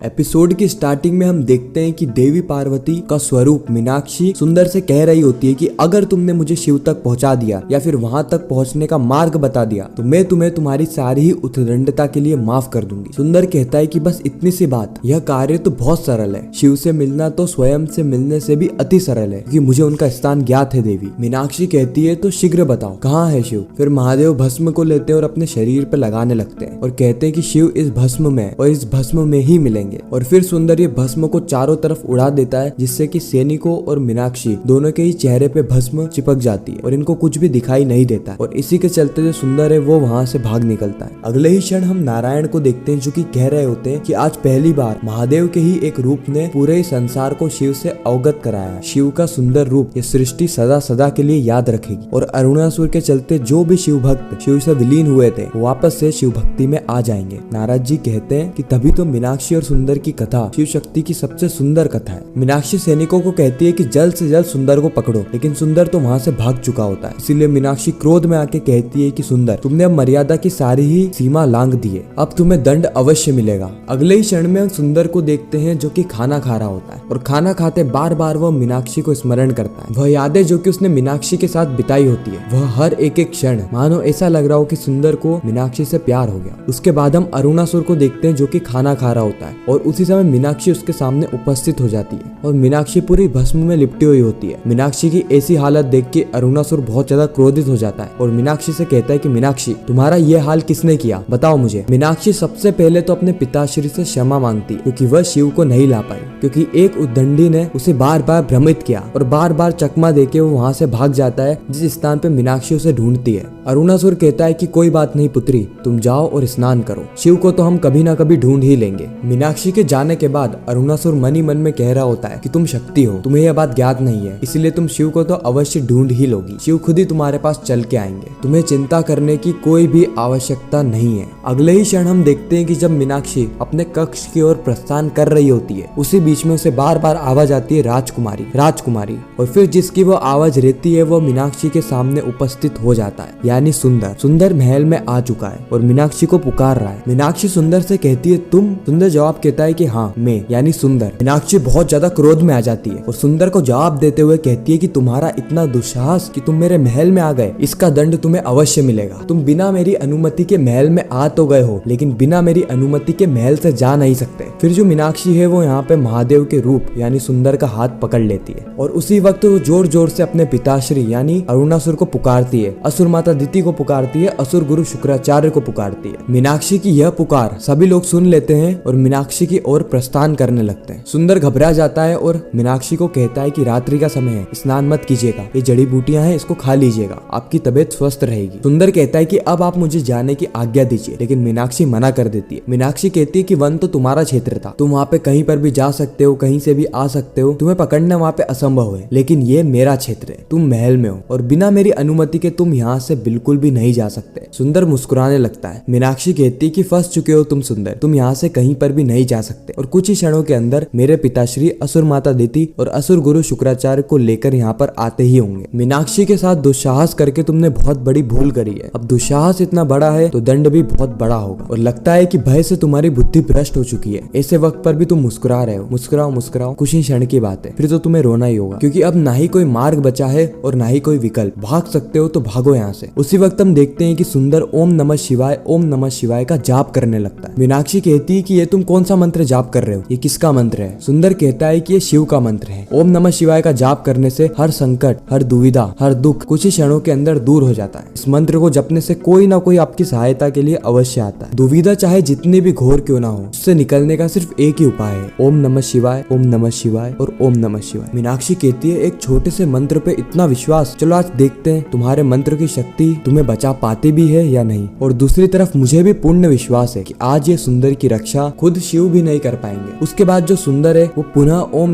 Episode की starting में हम देखते हैं कि देवी पार्वती का स्वरूप मीनाक्षी सुंदर से कह रही होती है कि अगर तुमने मुझे शिव तक पहुंचा दिया या फिर वहां तक पहुंचने का मार्ग बता दिया तो मैं तुम्हें तुम्हारी सारी ही उद्दंडता के लिए माफ कर दूंगी। सुंदर कहता है कि बस इतनी सी बात, यह कार्य तो बहुत सरल है। शिव से मिलना तो स्वयं से मिलने से भी अति सरल है क्योंकि मुझे उनका स्थान ज्ञात है देवी। मीनाक्षी कहती है तो शीघ्र बताओ कहाँ है शिव। फिर महादेव भस्म को लेते हैं और अपने शरीर पर लगाने लगते हैं और कहते हैं कि शिव इस भस्म में और इस भस्म में ही मिलेंगे। और फिर सुंदर ये भस्म को चारों तरफ उड़ा देता है जिससे कि सैनिकों और मीनाक्षी दोनों के ही चेहरे पे भस्म चिपक जाती है और इनको कुछ भी दिखाई नहीं देता। और इसी के चलते जो सुंदर है वो वहाँ से भाग निकलता है। अगले ही क्षण हम नारायण को देखते हैं जो कि कह रहे होते हैं कि आज पहली बार महादेव के ही एक रूप ने पूरे संसार को शिव से अवगत कराया। शिव का सुंदर रूप ये सृष्टि सदा सदा के लिए याद रखेगी। और अरुणासुर के चलते जो भी शिव भक्त शिव से विलीन हुए थे वापस से शिव भक्ति में आ जाएंगे। नारद जी कहते हैं कि तभी तो मीनाक्षी और सुंदर की कथा शिव शक्ति की सबसे सुंदर कथा है। मीनाक्षी सैनिकों को कहती है कि जल्द से जल्द सुंदर को पकड़ो, लेकिन सुंदर तो वहाँ से भाग चुका होता है। इसीलिए मीनाक्षी क्रोध में आके कहती है कि सुंदर तुमने अब मर्यादा की सारी ही सीमा लांघ दी है, अब तुम्हें दंड अवश्य मिलेगा। अगले ही क्षण में हम सुंदर को देखते हैं जो कि खाना खा रहा होता है और खाना खाते बार बार वह मीनाक्षी को स्मरण करता है। वह यादें जो कि उसने मीनाक्षी के साथ बिताई होती है, वह हर एक एक क्षण मानो ऐसा लग रहा हो कि सुंदर को मीनाक्षी से प्यार हो गया। उसके बाद हम अरुणासुर को देखते हैं जो कि खाना खा रहा होता है और उसी समय मीनाक्षी उसके सामने उपस्थित हो जाती है और मीनाक्षी पूरी भस्म में लिपटी हुई होती है। मीनाक्षी की ऐसी हालत देख के अरुणासुर बहुत ज्यादा क्रोधित हो जाता है और मीनाक्षी से कहता है कि मीनाक्षी तुम्हारा ये हाल किसने किया, बताओ मुझे। मीनाक्षी सबसे पहले तो अपने पिताश्री से क्षमा मांगती है क्योंकि वह शिव को नहीं ला पाई, क्योंकि एक उद्दंडी ने उसे बार बार भ्रमित किया और बार बार चकमा देके वो वहाँ से भाग जाता है जिस स्थान पे मीनाक्षी उसे ढूंढती है। अरुणासुर कहता है कि कोई बात नहीं पुत्री, तुम जाओ और स्नान करो, शिव को तो हम कभी ना कभी ढूंढ ही लेंगे। मीनाक्षी के जाने के बाद अरुणासुर मन ही मन में कह रहा होता है कि तुम शक्ति हो, तुम्हें यह बात ज्ञात नहीं है, इसलिए तुम शिव को तो अवश्य ढूंढ ही लोगी। शिव खुद ही तुम्हारे पास चल के आएंगे, तुम्हें चिंता करने की कोई भी आवश्यकता नहीं है। अगले ही क्षण हम देखते हैं कि जब मीनाक्षी अपने कक्ष की ओर प्रस्थान कर रही होती है उसी बीच में उसे बार बार आवाज आती है राजकुमारी राजकुमारी। और फिर जिसकी वो आवाज रहती है वो मीनाक्षी के सामने उपस्थित हो जाता है, यानी सुंदर। सुंदर महल में आ चुका है और मीनाक्षी को पुकार रहा है। मीनाक्षी सुंदर से कहती है तुम। सुंदर जवाब कहता है कि हाँ मैं, यानी सुंदर। मीनाक्षी बहुत ज्यादा क्रोध में आ जाती है और सुंदर को जवाब देते हुए कहती है कि तुम्हारा इतना दुस्साहस कि तुम मेरे महल में आ गए, इसका दंड तुम्हें अवश्य मिलेगा। तुम बिना मेरी अनुमति के महल में आ तो गए हो लेकिन बिना मेरी अनुमति के महल से जा नहीं सकते। फिर जो मीनाक्षी है वो यहाँ पे महादेव के रूप यानी सुंदर का हाथ पकड़ लेती है और उसी वक्त वो जोर जोर से अपने पिताश्री यानी अरुणासुर को पुकारती है, असुर माता दिति को पुकारती है, असुर गुरु शुक्राचार्य को पुकारती है। मीनाक्षी की यह पुकार सभी लोग सुन लेते हैं और मीनाक्षी की ओर प्रस्थान करने लगते हैं। सुंदर घबरा जाता है और मीनाक्षी को कहता है कि रात्रि का समय है, स्नान मत कीजिएगा, ये जड़ी बूटियां हैं, इसको खा लीजिएगा, आपकी तबीयत स्वस्थ रहेगी। सुंदर कहता है कि अब आप मुझे जाने की आज्ञा दीजिए, लेकिन मीनाक्षी मना कर देती है। मीनाक्षी कहती है कि वन तो तुम्हारा क्षेत्र था, तुम वहाँ पे कहीं पर भी जा सकते हो, कहीं से भी आ सकते हो, तुम्हें पकड़ना वहाँ पे असंभव है, लेकिन ये मेरा क्षेत्र है, तुम महल में हो और बिना मेरी अनुमति के तुम यहाँ से बिल्कुल भी नहीं जा सकते। सुंदर मुस्कुराने लगता है। मीनाक्षी कहती है कि फंस चुके हो तुम सुंदर, तुम यहाँ से कहीं पर भी नहीं जा सकते। और कुछ ही क्षणों के अंदर मेरे पिताश्री असुर माता दिति और असुर गुरु शुक्राचार्य को लेकर यहाँ पर आते ही होंगे। मीनाक्षी के साथ दुस्साहस करके तुमने बहुत बड़ी भूल करी है, अब दुस्साहस इतना बड़ा है तो दंड भी बहुत बड़ा होगा और लगता है कि भय से तुम्हारी बुद्धि भ्रष्ट हो चुकी है। ऐसे वक्त पर भी तुम मुस्कुरा रहे हो। मुस्कुराओ मुस्कुराओ, कुछ ही क्षण की बात है, फिर तो तुम्हें रोना ही होगा क्योंकि अब ना ही कोई मार्ग बचा है और ना ही कोई विकल्प। भाग सकते हो तो भागो यहाँ से। उसी वक्त हम देखते हैं कि सुंदर ओम नमः शिवाय का जाप करने लगता है। मीनाक्षी कहती है कि ये तुम कौन सा मंत्र जाप कर रहे हो, ये किसका मंत्र है। सुंदर कहता है कि ये शिव का मंत्र है। ओम नमः शिवाय का जाप करने से हर संकट, हर दुविधा, हर दुख कुछ ही क्षणों के अंदर दूर हो जाता है। इस मंत्र को जपने से कोई ना कोई आपकी सहायता के लिए अवश्य आता है। दुविधा चाहे जितनी भी घोर क्यों ना हो, उससे निकलने का सिर्फ एक ही उपाय है, ओम नमः शिवाय, ओम नमः शिवाय और ओम नमः शिवाय। मीनाक्षी कहती है एक छोटे से मंत्र पे इतना विश्वास, चलो आज देखते हैं तुम्हारे मंत्र की शक्ति तुम्हें बचा पाती भी है या नहीं। और दूसरी तरफ मुझे भी पूर्ण विश्वास है कि आज ये सुंदर की रक्षा खुद शिव भी नहीं कर पाएंगे। उसके बाद जो सुंदर है वो पुनः ओम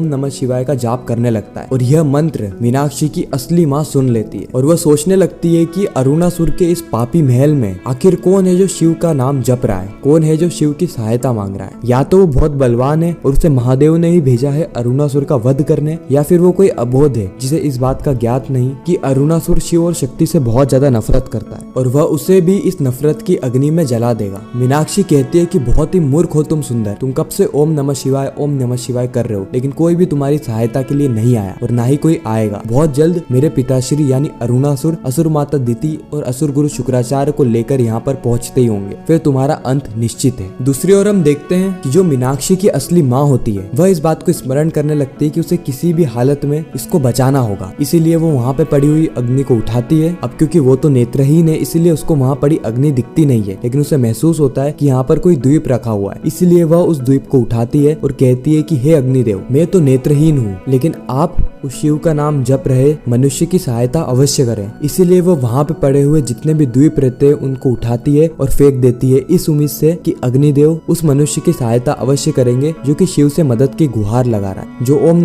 नमः शिवाय का जाप करने लगता है और यह मंत्र मीनाक्षी की असली माँ सुन लेती है और वह सोचने लगती है कि अरुणासुर के इस पापी महल में आखिर कौन है जो शिव का नाम जप रहा है, कौन है जो शिव की सहायता मांग रहा है। या तो वो बहुत बलवान है और उसे महादेव ने ही भेजा है अरुणासुर का वध करने, या फिर वो कोई अबोध है जिसे इस बात का ज्ञात नहीं कि अरुणासुर शिव और शक्ति से बहुत ज्यादा नफरत करता है और वह उसे भी इस नफरत की अग्नि में जला देगा। मीनाक्षी कहती है कि बहुत ही मूर्ख हो तुम सुंदर, तुम कब से ओम नमः शिवाय कर रहे हो, लेकिन कोई भी तुम्हारी सहायता के लिए नहीं आया और ना ही कोई आएगा। बहुत जल्द मेरे पिताश्री यानी अरुणासुर, असुर माता दिति और असुर गुरु शुक्राचार्य को लेकर यहाँ पर पहुँचते ही होंगे, फिर तुम्हारा अंत निश्चित है। दूसरी ओर हम देखते हैं कि जो मीनाक्षी की असली माँ होती है वह इस बात को स्मरण करने लगती है कि उसे किसी भी हालत में इसको बचाना होगा, इसीलिए वो वहाँ पे पड़ी हुई अग्नि को उठाती है। अब क्योंकि वो तो नेत्रहीन है इसलिए उसको वहाँ पड़ी अग्नि दिखती नहीं है, लेकिन उसे महसूस होता है कि यहाँ पर कोई द्वीप रखा हुआ है, इसलिए वह उस द्वीप को उठाती है और कहती है कि हे अग्निदेव, मैं तो नेत्रहीन हूँ, लेकिन आप उस शिव का नाम जप रहे मनुष्य की सहायता अवश्य करें। इसीलिए वो वहाँ पे पड़े हुए जितने भी द्वीप रहते हैं उनको उठाती है और फेंक देती है, इस उम्मीद से कि अग्निदेव उस मनुष्य की सहायता अवश्य करेंगे जो कि शिव से मदद की गुहार लगा रहा है, जो ओम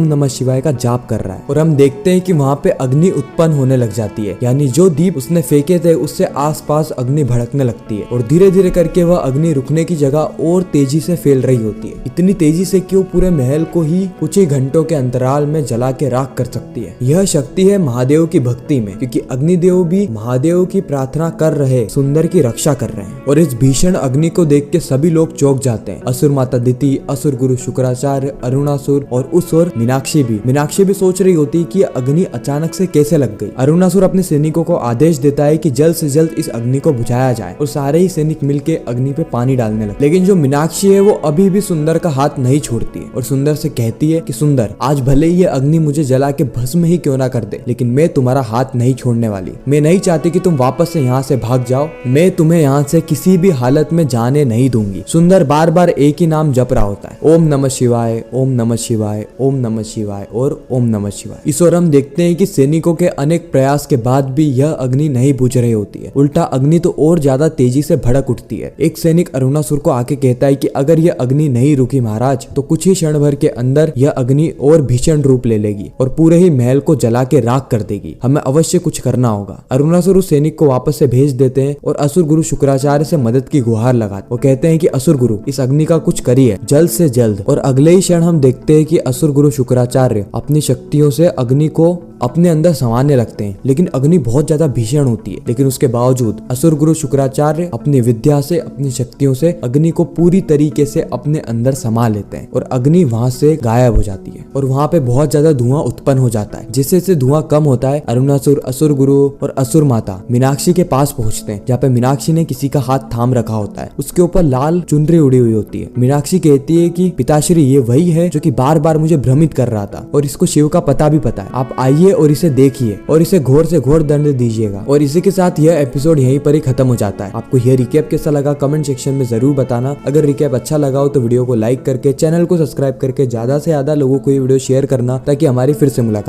नमः शिवाय का जाप कर रहा है। और हम देखते हैं कि वहाँ पे अग्नि उत्पन्न होने लग जाती है, यानी जो दीप उसने फेंके थे उससे आसपास अग्नि भड़कने लगती है और धीरे धीरे करके वह अग्नि रुकने की जगह और तेजी से फैल रही होती है। इतनी तेजी से कि वो पूरे महल को ही कुछ ही घंटों के अंतराल में जला के राख कर सकती है। यह शक्ति है महादेव की भक्ति में, क्योंकि अग्निदेव भी महादेव की प्रार्थना कर रहे सुंदर की रक्षा कर रहे हैं। और इस भीषण अग्नि को देख के सभी लोग चौंक जाते हैं। असुर माता दिति, असुर गुरु शुक्राचार्य, अरुणासुर और उस ओर मीनाक्षी भी सोच रही होती है कि अग्नि अचानक से कैसे लग गई। अरुणासुर अपने सैनिकों को आदेश देता है कि जल्द से जल्द इस अग्नि को बुझाया जाए और सारे ही सैनिक मिलके अग्नि पे पानी डालने लगे। लेकिन जो मीनाक्षी है वो अभी भी सुंदर का हाथ नहीं छोड़ती है और सुंदर से कहती है कि सुंदर, आज भले ही ये अग्नि मुझे जला के भस्म ही क्यों ना कर दे, लेकिन मैं तुम्हारा हाथ नहीं छोड़ने वाली। मैं नहीं चाहती कि तुम वापस से यहाँ से भाग जाओ, मैं तुम्हें यहाँ से किसी भी हालत में जाने नहीं दूंगी। सुंदर बार बार एक ही नाम जप रहा होता है, ओम नमः शिवाय, ओम नमः शिवाय, ओम नमः शिवाय और ओम नमः शिवाय। इस ओर हम देखते हैं कि सैनिकों के अनेक प्रयास के बाद भी यह अग्नि नहीं बुझ रही होती है, उल्टा अग्नि तो और ज्यादा तेजी से भड़क उठती है। एक सैनिक अरुणासुर को आके कहता है कि अगर यह अग्नि नहीं रुकी महाराज, तो कुछ ही क्षण भर के अंदर यह अग्नि और भीषण रूप ले लेगी और पूरे ही महल को जला के राख कर देगी। हमें अवश्य कुछ करना होगा। अरुणासुर उस सैनिक को वापस से भेज देते हैं और असुर गुरु शुक्राचार्य से मदद की गुहार लगाते। वो कहते हैं कि असुर गुरु, इस अग्नि का कुछ करिए जल्द से जल्द। और अगले ही क्षण हम देखते हैं कि असुर गुरु शुक्राचार्य अपनी शक्तियों से अग्नि को अपने अंदर समाने लगते हैं, लेकिन अग्नि बहुत ज्यादा भीषण होती है। लेकिन उसके बावजूद असुर गुरु शुक्राचार्य अपनी विद्या से, अपनी शक्तियों से अग्नि को पूरी तरीके से अपने अंदर समा लेते हैं और अग्नि वहां से गायब हो जाती है और वहां पे बहुत ज्यादा धुआं उत्पन्न हो जाता है। जिससे धुआं कम होता है, अरुणासुर, असुर गुरु और असुर माता मीनाक्षी के पास पहुंचते हैं, जहाँ पे मीनाक्षी ने किसी का हाथ थाम रखा होता है। उसके ऊपर लाल चुनरी उड़ी हुई होती है। मीनाक्षी कहती है कि पिताश्री, ये वही है जो कि बार बार मुझे भ्रमित कर रहा था और इसको शिव का पता भी पता है। आप आइए और इसे देखिए और इसे घोर से घोर दंड दीजिएगा। और इसी के साथ यह एपिसोड यहीं पर ही खत्म हो जाता है। आपको यह रिकैप कैसा लगा कमेंट सेक्शन में जरूर बताना। अगर रिकैप अच्छा लगा हो तो वीडियो को लाइक करके, चैनल को सब्सक्राइब करके ज्यादा से ज्यादा लोगों को ये वीडियो शेयर करना, ताकि हमारी फिर से मुलाकात